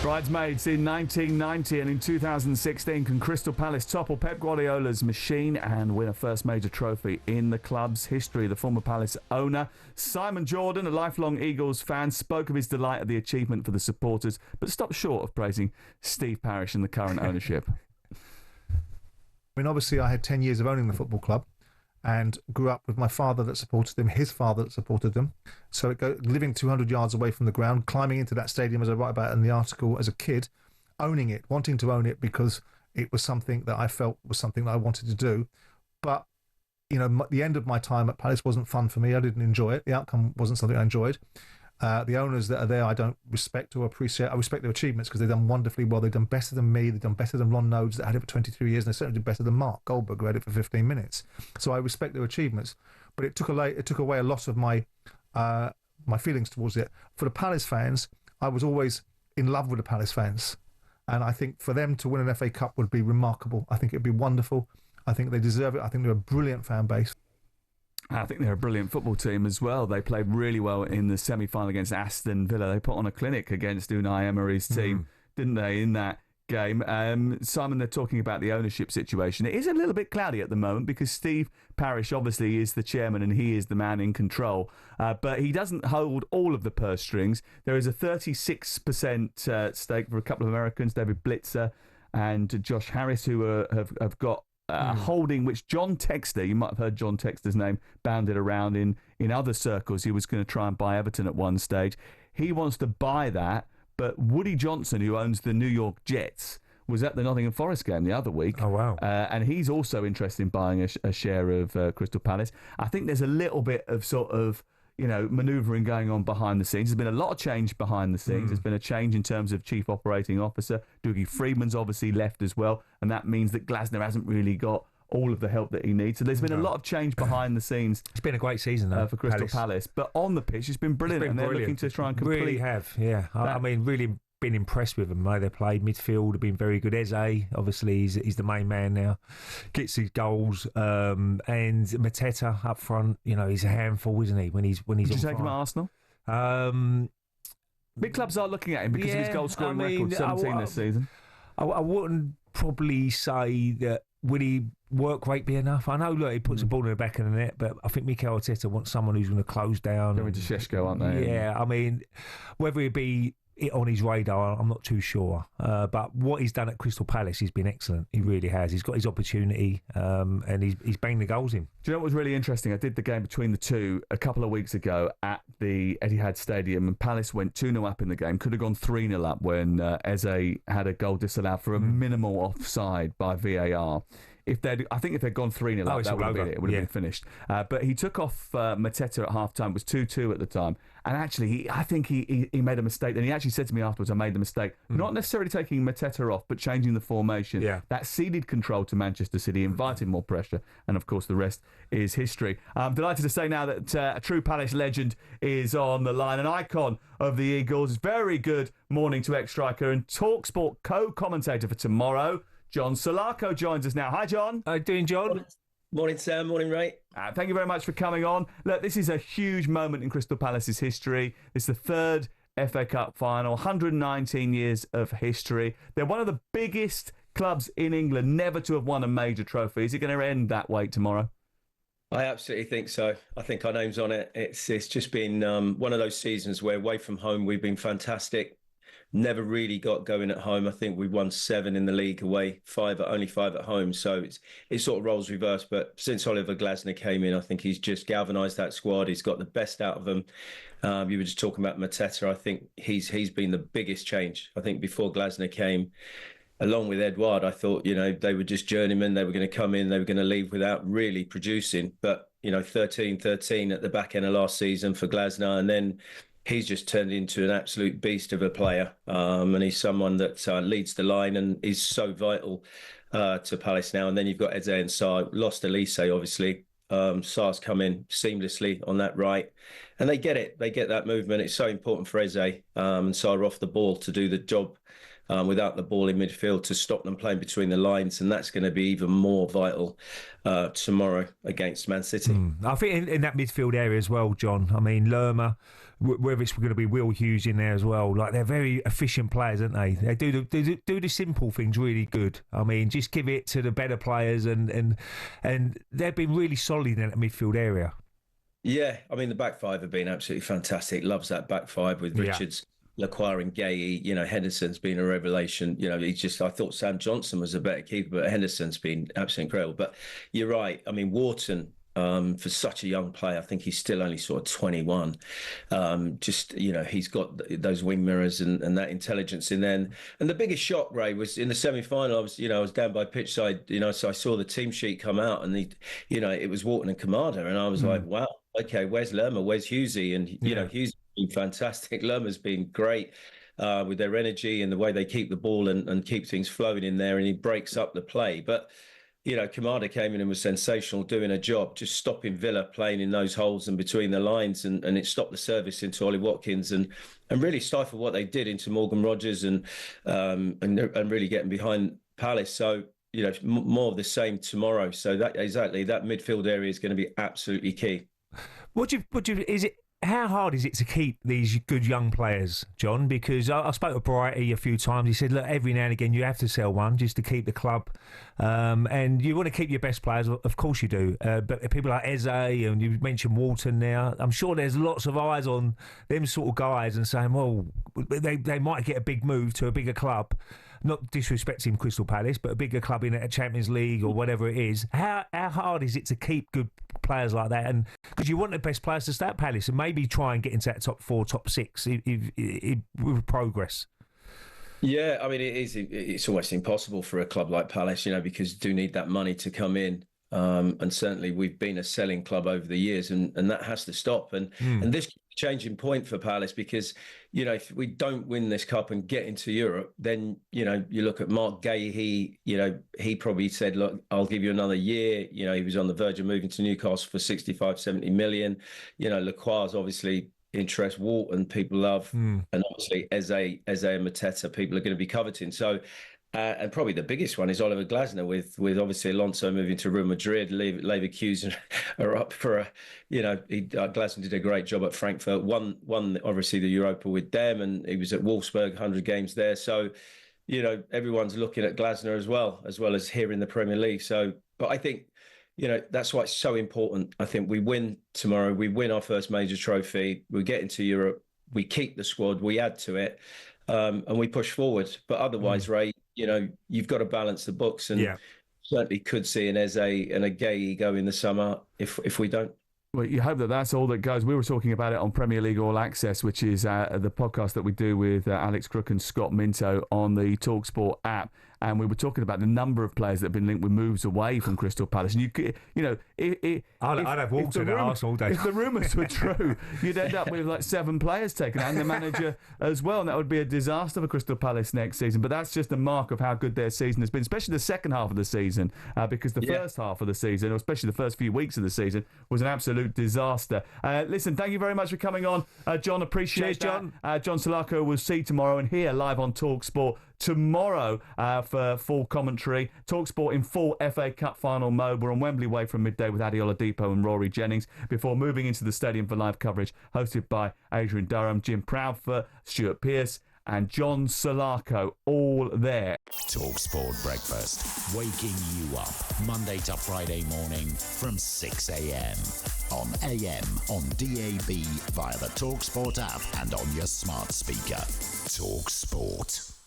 Bridesmaids in 1990 and in 2016. Can Crystal Palace topple Pep Guardiola's machine and win a first major trophy in the club's history? The former Palace owner, Simon Jordan, a lifelong Eagles fan, spoke of his delight at the achievement for the supporters, but stopped short of praising Steve Parish and the current ownership. I mean, obviously, I had 10 years of owning the football club and grew up with my father that supported them, his father that supported them. So living 200 yards away from the ground, climbing into that stadium, as I write about in the article, as a kid, owning it, wanting to own it because it was something that I felt was something that I wanted to do. But, you know, the end of my time at Palace wasn't fun for me. I didn't enjoy it. The outcome wasn't something I enjoyed. The owners that are there, I don't respect or appreciate. I respect their achievements because they've done wonderfully well. They've done better than me. They've done better than Ron Nodes that had it for 23 years, and they certainly did better than Mark Goldberg, who had it for 15 minutes. So I respect their achievements. But it took away a lot of my feelings towards it. For the Palace fans, I was always in love with the Palace fans. And I think for them to win an FA Cup would be remarkable. I think it'd be wonderful. I think they deserve it. I think they're a brilliant fan base. I think they're a brilliant football team as well. They played really well in the semi-final against Aston Villa. They put on a clinic against Unai Emery's team, didn't they, in that game? Simon, they're talking about the ownership situation. It is a little bit cloudy at the moment because Steve Parish obviously is the chairman and he is the man in control. But he doesn't hold all of the purse strings. There is a 36% stake for a couple of Americans, David Blitzer and Josh Harris, who have got holding, which John Textor, you might have heard John Textor's name bounded around in other circles. He was going to try and buy Everton at one stage. He wants to buy that, but Woody Johnson, who owns the New York Jets, was at the Nottingham Forest game the other week. Oh, wow. And he's also interested in buying a share of Crystal Palace. I think there's a little bit of sort of, you know, manoeuvring going on behind the scenes. There's been a lot of change behind the scenes. There's been a change in terms of chief operating officer. Dougie Freedman's obviously left as well, and that means that Glasner hasn't really got all of the help that he needs. So there's been a lot of change behind the scenes. It's been a great season though, for Crystal Palace. But on the pitch, it's been brilliant, and they're looking to try and complete. Really have, yeah. I mean, really been impressed with them. They played midfield, have been very good. Eze, obviously, he's the main man now, gets his goals, and Mateta up front. You know, he's a handful, isn't he? When he's Did you take him at Arsenal? Big clubs are looking at him because of his goal scoring record, 17 this season. I wouldn't probably say that. Would he work rate be enough? I know, look, he puts the ball in the back of the net, but I think Mikel Arteta wants someone who's going to close down. They're into Sheshko, aren't they? Yeah, I mean, whether he'd be on his radar, I'm not too sure. But what he's done at Crystal Palace, he's been excellent. He really has. He's got his opportunity, and he's banged the goals in. Do you know what was really interesting? I did the game between the two a couple of weeks ago at the Etihad Stadium, and Palace went 2-0 up in the game. Could have gone 3-0 up when Eze had a goal disallowed for a minimal offside by VAR. I think if they'd gone 3-0 up, that would have been it. It would have been finished. But he took off Mateta at half-time. It was 2-2 at the time. And actually, I think he made a mistake. And he actually said to me afterwards, I made the mistake. Not necessarily taking Mateta off, but changing the formation. Yeah. That ceded control to Manchester City, invited more pressure. And, of course, the rest is history. I'm delighted to say now that a true Palace legend is on the line, an icon of the Eagles. Very good morning to ex-striker and talkSPORT co-commentator for tomorrow, John Salako joins us now. Hi, John. How you doing, John? Morning, Sam. Morning, Ray. Thank you very much for coming on. Look, this is a huge moment in Crystal Palace's history. It's the third FA Cup final, 119 years of history. They're one of the biggest clubs in England never to have won a major trophy. Is it going to end that way tomorrow? I absolutely think so. I think our name's on it. It's just been one of those seasons where away from home we've been fantastic. Never really got going at home. I think we won 7 in the league away, only 5 at home. So it sort of roles reverse. But since Oliver Glasner came in, I think he's just galvanised that squad. He's got the best out of them. You were just talking about Mateta. I think he's been the biggest change. I think before Glasner came, along with Edouard, I thought, you know, they were just journeymen. They were going to come in, they were going to leave without really producing. But, you know, 13-13 at the back end of last season for Glasner, and then he's just turned into an absolute beast of a player, and he's someone that leads the line and is so vital to Palace now. And then you've got Eze and Sarr. Lost Elise, obviously. Sarr's come in seamlessly on that right, and they get it. They get that movement. It's so important for Eze and Sarr off the ball to do the job without the ball in midfield to stop them playing between the lines, and that's going to be even more vital tomorrow against Man City. I think in that midfield area as well, John. I mean, Lerma, whether it's going to be Will Hughes in there as well, like they're very efficient players, aren't they? They do the simple things really good. I mean, just give it to the better players, and they've been really solid in that midfield area. Yeah, I mean, the back five have been absolutely fantastic. Loves that back five with Richards, Lacroix and Guehi. You know, Henderson's been a revelation. You know, I thought Sam Johnson was a better keeper, but Henderson's been absolutely incredible. But you're right. I mean, Wharton, for such a young player, I think he's still only sort of 21. He's got those wing mirrors and that intelligence in there. And the biggest shock, Ray, was in the semi-final. I was down by pitch side, so I saw the team sheet come out, and it was Wharton and Kamada, and I was like, wow, okay, where's Lerma? Where's Hughesy? And Hughesy been fantastic. Lerma's been great with their energy and the way they keep the ball and keep things flowing in there, and he breaks up the play. But Kamada came in and was sensational, doing a job, just stopping Villa playing in those holes and between the lines, and it stopped the service into Ollie Watkins and really stifled what they did into Morgan Rogers and really getting behind Palace. So more of the same tomorrow. So that midfield area is going to be absolutely key. How hard is it to keep these good young players, John? Because I spoke to Brighty a few times. He said, look, every now and again you have to sell one just to keep the club. And you want to keep your best players, of course you do. But people like Eze, and you mentioned Walton now, I'm sure there's lots of eyes on them sort of guys and saying, well, they might get a big move to a bigger club. Not disrespecting Crystal Palace, but a bigger club in a Champions League or whatever it is. How hard is it to keep good players like that? And because you want the best players to stay at Palace and maybe try and get into that top 4, top 6 with progress. Yeah, I mean, it's almost impossible for a club like Palace, because you do need that money to come in. And certainly we've been a selling club over the years, and that has to stop. And this changing point for Palace, because if we don't win this cup and get into Europe, then you look at Mark Guehi. He probably said, look, I'll give you another year. He was on the verge of moving to Newcastle for 65-70 million. Lacroix's obviously interest, Walton people love, and obviously Eze and Mateta people are going to be coveting. So and probably the biggest one is Oliver Glasner, with obviously Alonso moving to Real Madrid. Leverkusen are up for Glasner did a great job at Frankfurt, won obviously the Europa with them, and he was at Wolfsburg, 100 games there. So everyone's looking at Glasner as well as here in the Premier League. So, but I think that's why it's so important. I think we win tomorrow, we win our first major trophy, we get into Europe, we keep the squad, we add to it, and we push forward. But otherwise, Ray, you've got to balance the books, and certainly could see an Eze and a Guehi go in the summer if we don't. Well, you hope that's all that goes. We were talking about it on Premier League All Access, which is the podcast that we do with Alex Crook and Scott Minto on the talkSPORT app. And we were talking about the number of players that have been linked with moves away from Crystal Palace. And I'd have Walton at Arsenal all day. If the rumours were true, you'd end up with like 7 players taken and the manager as well. And that would be a disaster for Crystal Palace next season. But that's just a mark of how good their season has been, especially the second half of the season, because the first half of the season, or especially the first few weeks of the season, was an absolute disaster. Listen, thank you very much for coming on, John. Appreciate Cheers, that. John Salako will see you tomorrow and here live on talkSPORT tomorrow for full commentary. talkSPORT in full FA Cup final mode. We're on Wembley Way from midday with Adi Oladipo and Rory Jennings before moving into the stadium for live coverage hosted by Adrian Durham, Jim Proudfoot, Stuart Pearce and John Salako, all there. talkSPORT Breakfast, waking you up Monday to Friday morning from 6 a.m. on AM, on DAB, via the talkSPORT app and on your smart speaker. talkSPORT.